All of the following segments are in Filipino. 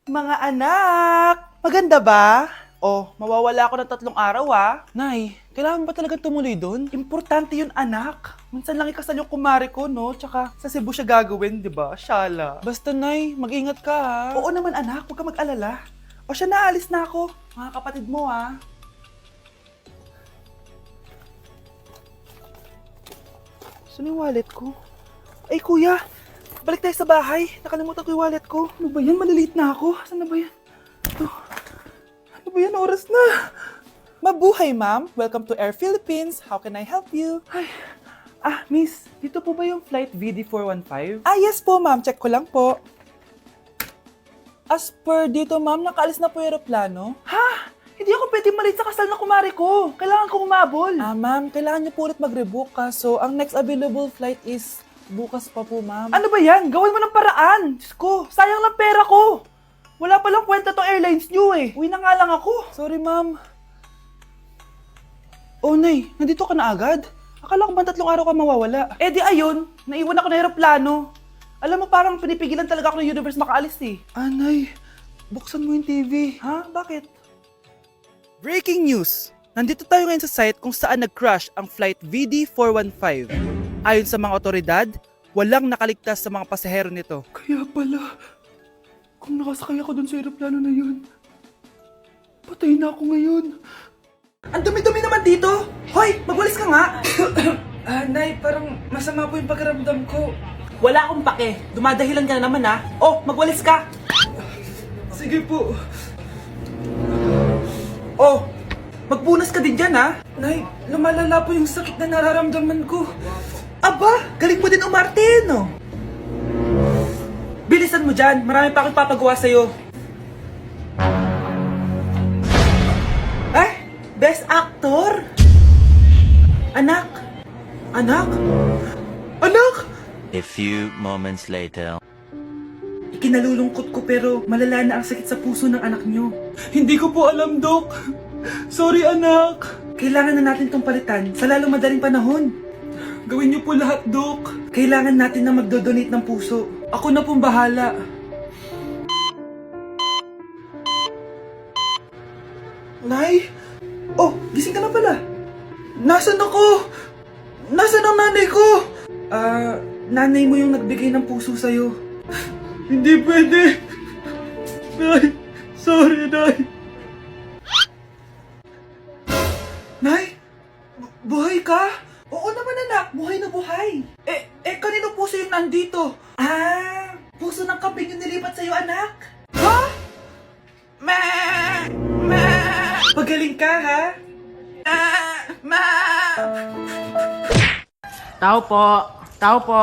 Mga anak! Maganda ba? Oh, mawawala ako ng 3 araw Nay, kailangan ba talaga tumuloy doon? Importante yun anak. Minsan lang ikasal yung kumare ko, no? Tsaka sa Cebu siya gagawin, di ba? Shala. Basta Nay, mag-ingat ka ha. Oo naman anak, huwag ka mag-alala. O siya na, alis na ako. Mga kapatid mo Saan yung wallet ko? Ay kuya, balik tayo sa bahay. Nakalimutan ko yung wallet ko. Ano ba yan? Maliliit na ako. Saan na ba yan? Ito. Ano ba yan? Oras na. Mabuhay ma'am. Welcome to Air Philippines. How can I help you? Ay. Miss. Dito po ba yung flight VD415? Yes po ma'am. Check ko lang po. As per dito ma'am, nakaalis na po yung aeroplano. Ha? Hindi ako pwede malit sa kasal na kumari ko. Kailangan ko umabol. Ma'am, kailangan niyo po ulit mag-rebook So, ang next available flight is bukas pa po, ma'am. Ano ba yan? Gawin mo ng paraan. Diyos ko, sayang lang pera ko. Wala palang kwenta tong airlines niyo Uwi na nga lang ako. Sorry, ma'am. Oh, Nay, nandito ka na agad? Akala ko ba 3 araw ka mawawala? Di ayun, naiwan ako ng aeroplano. Alam mo, parang pinipigilan talaga ako ng universe makaalis Nay, buksan mo yung TV. Ha? Bakit? Breaking news! Nandito tayo ngayon sa site kung saan nag-crash ang flight VD415. Ayon sa mga otoridad, walang nakaligtas sa mga pasahero nito. Kaya pala, kung nakasakay ako dun sa aeroplano na yun, patay na ako ngayon. Ang dumi-dumi naman dito! Hoy, magwalis ka nga! Nay, parang masama po yung pakiramdam ko. Wala akong pake. Dumadahilan ka na naman Oh, magwalis ka! Sige po. Oh, magpunas ka din dyan Nay, lumalala po yung sakit na nararamdaman ko. Aba, galing mo din umarte no? Bilisan mo dyan, marami pa akong papagawa sa'yo. Best actor? Anak? Anak? Anak? A few moments later. Ikinalulungkot ko pero malala na ang sakit sa puso ng anak nyo. Hindi ko po alam, Dok. Sorry, anak. Kailangan na natin tong palitan sa lalong madaling panahon. Gawin niyo po lahat, Dok. Kailangan natin na magdodonate ng puso. Ako na pong bahala. Nay? Oh, gising ka na pala. Nasaan ako? Nasaan ang nanay ko? Nanay mo yung nagbigay ng puso sa'yo. Hindi pwede. Nay, sorry, Nay. Nay? Buhay ka? Oo naman anak, buhay na buhay. Kanino puso yung nandito? Puso ng kambing yung nilipat sa'yo anak. Ha? Ma! Ma! Pagaling ka ha? Ma! Tao po. Tao po.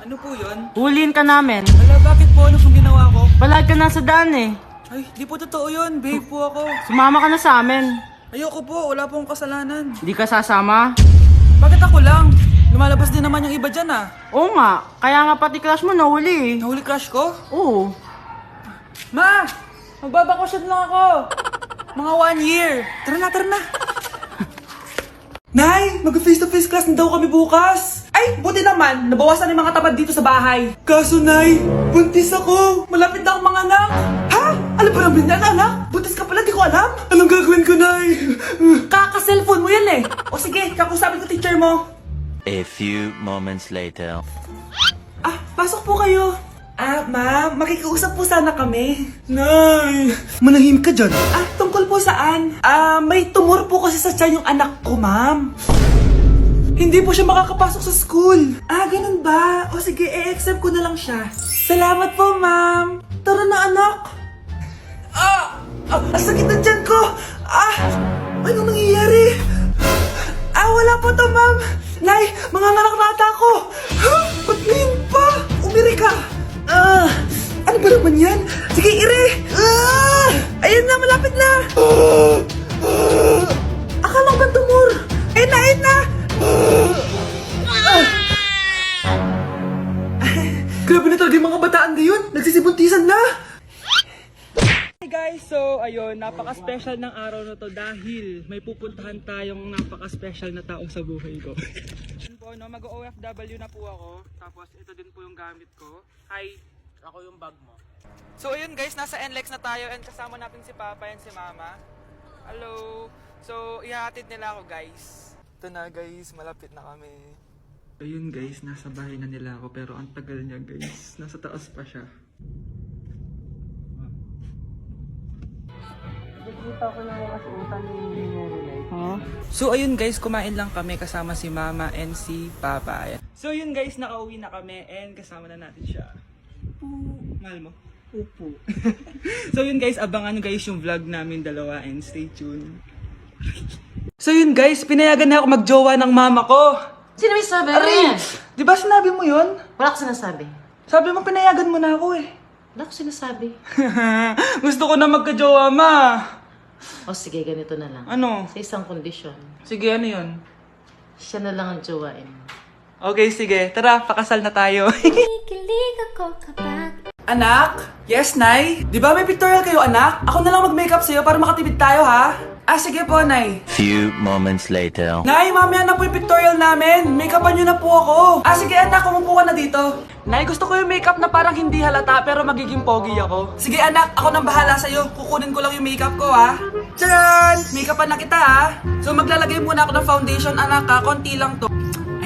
Ano po yun? Huliin ka namin. Wala, bakit po? Ano pong ginawa ko? Palag ka na sa daan eh. Ay, di po totoo yun. Babe po ako. Sumama ka na sa amin. Ayoko po, wala pong kasalanan. Hindi ka sasama? Bakit ako lang? Lumalabas din naman yung iba dyan Oo nga. Kaya nga pati crush mo nahuli eh. Nahuli crush ko? Oo. Ma! Magbabakasyon lang ako! Mga 1 year. Tara na. Nay! Mag-face-to-face class na daw kami bukas! Ay! Buti naman! Nabawasan yung mga tabad dito sa bahay. Kaso, Nay, buntis ako. Malapit na akong mga anak! Ha? Alam ba namin yan, anak? Buntis ka pala, di ko alam! Anong gagawin ko, Nay? Kaka-cellphone mo yan O sige, kakusapin ko teacher mo. A few moments later. Pasok po kayo. Ma'am, makikiusap po sana kami. Nay, manahim ka dyan. Tungkol po saan? May tumor po kasi sa tiyan yung anak ko, ma'am. Hindi po siya makakapasok sa school. Ganun ba? O sige, i-exempt ko na lang siya. Salamat po, ma'am. Tara na, anak. Ang sakit ng tiyan ko. Anong nangyayari? Wala po to, ma'am. Nay, mga nata ko. Ba't ngayon pa? Umiri ka. Ano ba naman yan? Sige, ire! Ayun na, malapit na! Akala ko ba tumor? Ayun na! Grabe na talaga yung mga bataan ngayon. Nagsisibuntisan na. Hey guys, so ayun, napaka-special ng araw na to dahil may pupuntahan tayong napaka-special na tao sa buhay ko. Mag-OFW na po ako, tapos ito din po yung gamit ko. Hi! Ako yung bag mo. So ayun guys, nasa NLEX na tayo and kasama natin si Papa and si Mama. Hello! So, ihahatid nila ako guys. Ito na guys, malapit na kami. Ayun guys, nasa bahay na nila ako pero ang tagal niya guys. Nasa taas pa siya. Nakikita ko na mga suotan ni Mary. Huh? So ayun guys, kumain lang kami kasama si Mama and si Papa. Ayan. So yun guys, nakauwi na kami and kasama na natin siya. Mahal mo? Upo. So yun guys, abangan guys yung vlog namin dalawa and stay tuned. So yun guys, pinayagan na ako magjowa ng mama ko. Sino may sabi? Di ba sinabi mo yun? Wala ko sinasabi. Sabi mo pinayagan mo na ako eh. Wala ko sinasabi. Gusto ko na magkajowa, ma. O sige, ganito na lang. Ano? Sa isang kondisyon, Sige, ano yun? siya na lang ang jowain. Okay, sige. Tara, pakasal na tayo. Kikilig ako kapag Anak? Yes, Nay? Di ba may pictorial kayo, anak? Ako na lang mag-makeup sa'yo para makatipid tayo, ha? Ah, sige po, Nay. Few moments later. Nay, mamaya na po yung pictorial namin. Make-upan nyo na po ako. Ah, sige, anak. Kumupo ka na dito. Nay, gusto ko yung makeup na parang hindi halata pero magiging pogi ako. Sige, anak. Ako nang bahala sa'yo. Kukunin ko lang yung makeup ko, ha? Tcharan! Make-upan na kita, ha? So, maglalagay muna ako ng foundation, anak, ha? Konti lang to.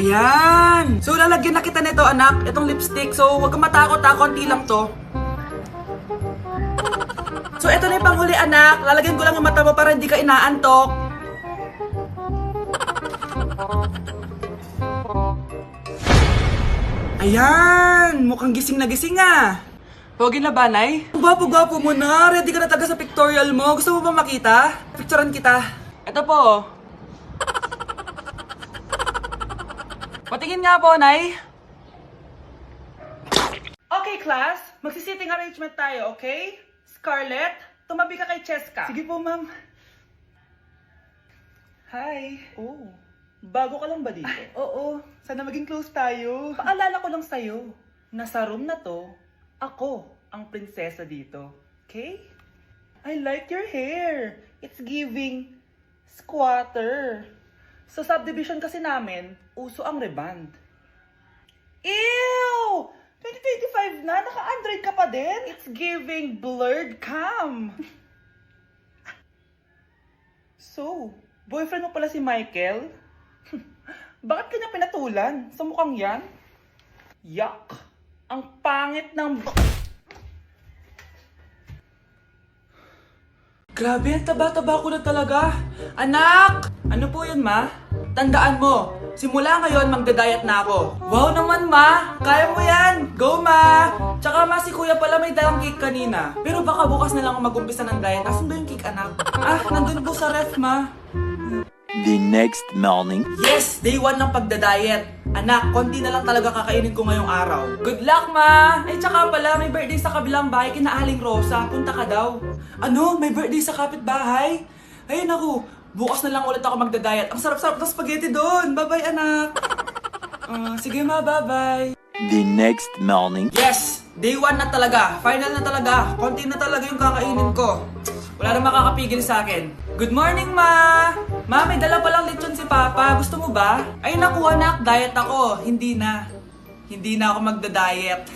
Ayan! So, lalagyan na kita nito, anak. Itong lipstick. So, huwag kang matakot, ha? Konti lang to. So, ito na yung panghuli, anak. Lalagyan ko lang yung mata mo para hindi ka inaantok. Ayan! Mukhang gising na gising, ah. Pogi na ba, Nay? Gwapo-gwapo mo na. Ready ka na taga sa pictorial mo. Gusto mo ba makita? Picturean kita. Ito po. Patingin nga po, Nay. Okay, class. Magsisitting arrangement tayo, okay? Scarlett, tumabi ka kay Cheska. Sige po, ma'am. Hi. Oh, bago ka lang ba dito? Oo, sana maging close tayo. Paalala ko lang sa'yo, na sa room na to, ako ang prinsesa dito. Okay? I like your hair. It's giving squatter. Sa subdivision kasi namin, uso ang reband. Ew! 2025 na, naka-Android ka pa din? It's giving blurred cam. So, boyfriend mo pala si Michael? Bakit kanya pinatulan? Sa mukhang yan? Yuck! Ang pangit ng... Grabe, ang taba-taba ko na talaga. Anak! Ano po yun, ma? Tandaan mo, simula ngayon magdadayat na ako. Wow naman, ma! Kaya mo yan! Go, ma! Tsaka ma, si kuya pala may dalang cake kanina. Pero baka bukas na lang ako mag-umpisa ng diet. Asan ba yung cake, anak? Ah, nandun po sa ref, ma. The next morning. Yes! Day 1 ng pagdadayet. Anak, konti na lang talaga kakainin ko ngayong araw. Good luck, ma! Ay, tsaka pala, may birthday sa kabilang bahay kina Aling Rosa. Punta ka daw. Ano? May birthday sa kapitbahay? Ay, naku. Bukas na lang ulit ako magdadayet. Ang sarap-sarap ng spaghetti doon. Bye-bye, anak. Sige, ma. Bye-bye. The next morning. Yes! Day 1 na talaga. Final na talaga. Konti na talaga yung kakainin ko. Wala na makakapigil sa akin. Good morning, ma! Ma, may dala palang lechon si Papa. Gusto mo ba? Ay, naku, anak. Diet ako. Hindi na. Hindi na ako magda-diet.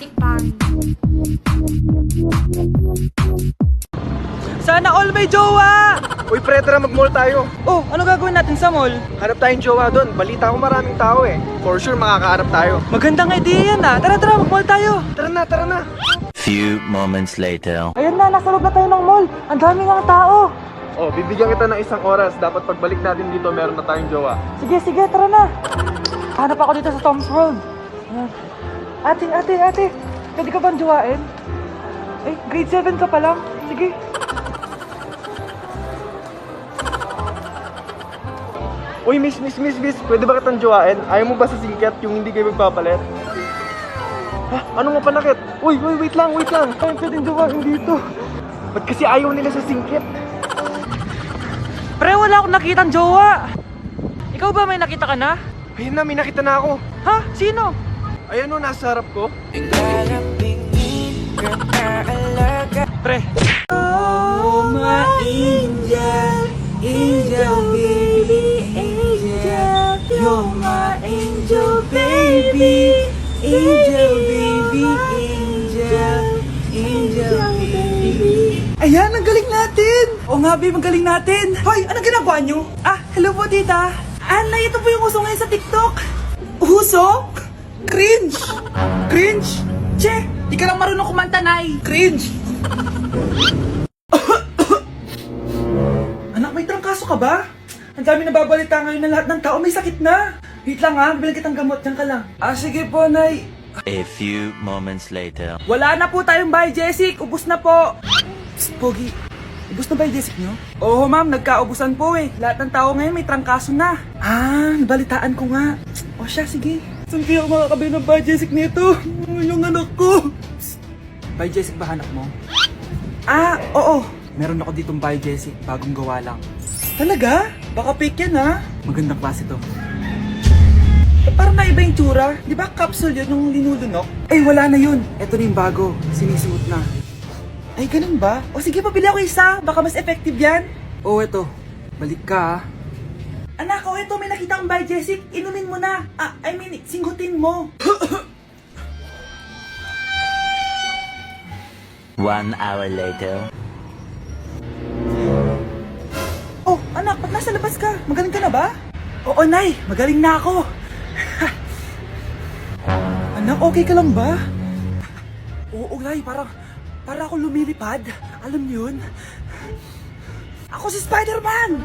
Sana all may jowa! Uy, pre, tara mag-mall tayo. Oh, ano gagawin natin sa mall? Hanap tayong jowa doon. Balita ko maraming tao eh. For sure, makakahanap tayo. Magandang idea yan ah. Tara, mag-mall tayo. Tara na, tara na. Few moments later. Ayun na, nasa loob na tayo ng mall. Ang daming ang tao. Oh, bibigyan kita ng isang oras. Dapat pagbalik natin dito, meron na tayong jowa. Sige, tara na. Hanap ako dito sa Tom's World. Ayan. Ate. Pwede ka bang jowain? Ay, grade 7 ka pa lang. Sige. Uy, miss. Pwede ba kitang jowain? Ayaw mo ba sa singket yung hindi kayo magpapalit? Ha? Ano nga panakit? Uy, wait lang. Ayaw pwedeng jowain dito. Ba't kasi ayaw nila sa singket? Pre, wala akong nakitang jowa. Ikaw ba may nakita ka na? Ayun na, may nakita na ako. Ha? Sino? Ayan o, nasa harap ko. Pre. Oh, my angel baby, angel. You're my angel baby, angel baby, angel. Ayan, ang galing natin! Oo nga, babe, ang galing natin! Hoy, anong ginagawa nyo? Ah, hello po, tita! Nay, ito po yung uso ngayon sa TikTok! Uso? Cringe! Cringe? Che, di ka lang marunong kumanta, Nay! Cringe! Anak, may trangkaso ka ba? Ang dami nababalita ngayon na lahat ng tao may sakit na! Wait lang ha, bilang kitang gamot, dyan ka lang. Ah, sige po, Nay. A few moments later. Wala na po tayong Bay Jessic, ubus na po. Psst, Pogi, ubus na Bay Jessic nyo? Oo ma'am, nagkaubusan po eh. Lahat ng tao ngayon may trangkaso na. Ah, nabalitaan ko nga. O siya, sige. Saan kaya ako makakabili ng Bay Jessic nito? Yung anak ko. Psst, Bay Jessic ba hanap mo? Ah, oo. Meron ako ditong Bay Jessic, bagong gawa lang. Talaga? Baka fake yan ha? Magandang klase to. Parang naiba yung tsura. Di ba capsule yun yung linulunok? Ay, wala na yun. Ito na yung bago. Sinisuot na. Ay, ganun ba? O sige, pabili ako isa. Baka mas effective yan. Oo, eto. Balik ka, Anak, ito. May nakita kang Bay Jessic. Inumin mo na. Singhutin mo. 1 hour later. Oh, anak, ba't nasa labas ka? Magaling ka na ba? Oo, Nay. Magaling na ako. Anak, okay ka lang ba? Oo, Nay. Para ako lumilipad. Alam niyo yun? Ako si Spider-Man!